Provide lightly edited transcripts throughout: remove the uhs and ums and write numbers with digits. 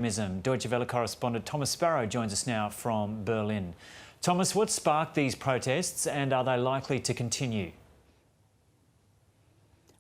Deutsche Welle correspondent Thomas Sparrow joins us now from Berlin. Thomas, what sparked these protests and are they likely to continue?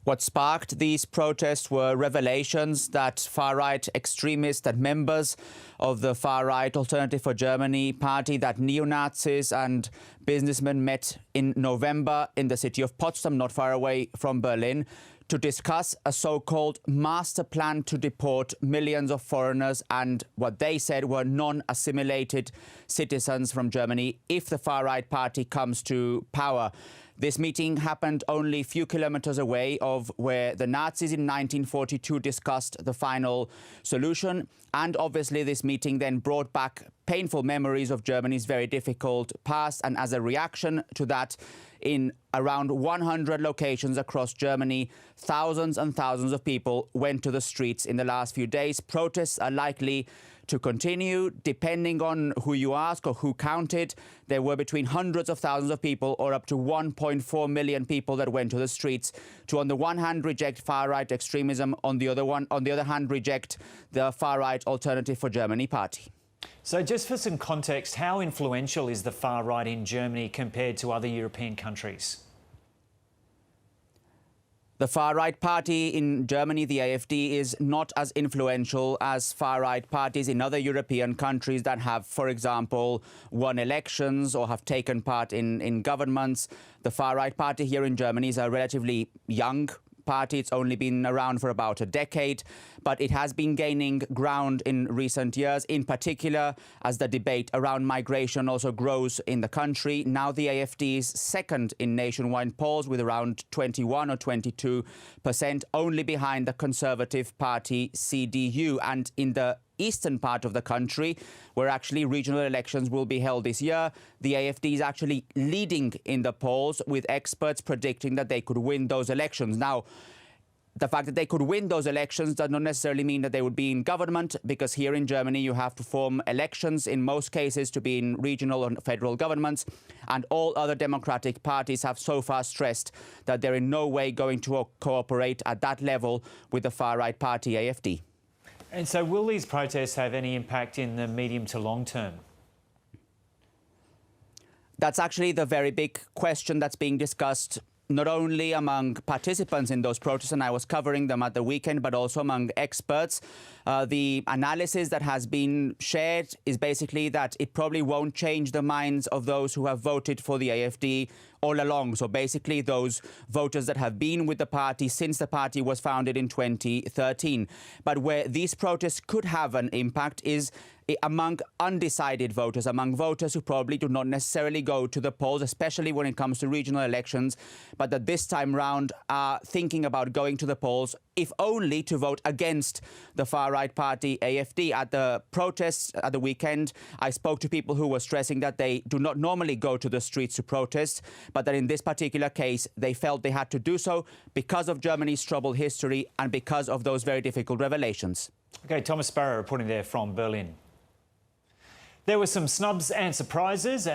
What sparked these protests were revelations that far-right extremists, that members of the far-right Alternative for Germany party, that neo-Nazis and businessmen met in November in the city of Potsdam, not far away from Berlin, to discuss a so-called master plan to deport millions of foreigners and what they said were non-assimilated citizens from Germany if the far-right party comes to power. This meeting happened only a few kilometers away of where the Nazis in 1942 discussed the final solution. And obviously this meeting then brought back painful memories of Germany's very difficult past. And as a reaction to that, in around 100 locations across Germany, thousands and thousands of people went to the streets in the last few days. Protests are likely to continue, depending on who you ask or who counted. There were between hundreds of thousands of people or up to 1.4 million people that went to the streets to, on the one hand, reject far-right extremism, on the other hand, reject the far-right Alternative for Germany party. So just for some context, how influential is the far-right in Germany compared to other European countries? The far-right party in Germany, the AfD, is not as influential as far-right parties in other European countries that have, for example, won elections or have taken part in governments. The far-right party here in Germany is a relatively young party. It's only been around for about a decade, but it has been gaining ground in recent years, in particular as the debate around migration also grows in the country. Now the AfD is second in nationwide polls with around 21 or 22%, only behind the Conservative Party CDU. And in the eastern part of the country, where actually regional elections will be held this year, the AfD is actually leading in the polls, with experts predicting that they could win those elections. Now, the fact that they could win those elections does not necessarily mean that they would be in government, because here in Germany you have to form elections in most cases to be in regional and federal governments, and all other democratic parties have so far stressed that they're in no way going to cooperate at that level with the far-right party AfD. And so will these protests have any impact in the medium to long term? That's actually the very big question that's being discussed not only among participants in those protests, and I was covering them at the weekend, but also among experts. The analysis that has been shared is basically that it probably won't change the minds of those who have voted for the AfD all along. So basically those voters that have been with the party since the party was founded in 2013. But where these protests could have an impact is among undecided voters, among voters who probably do not necessarily go to the polls, especially when it comes to regional elections, but that this time round are thinking about going to the polls, if only to vote against the far-right party AfD. At the protests at the weekend, I spoke to people who were stressing that they do not normally go to the streets to protest, but that in this particular case, they felt they had to do so because of Germany's troubled history and because of those very difficult revelations. OK, Thomas Sparrow reporting there from Berlin. There were some snubs and surprises.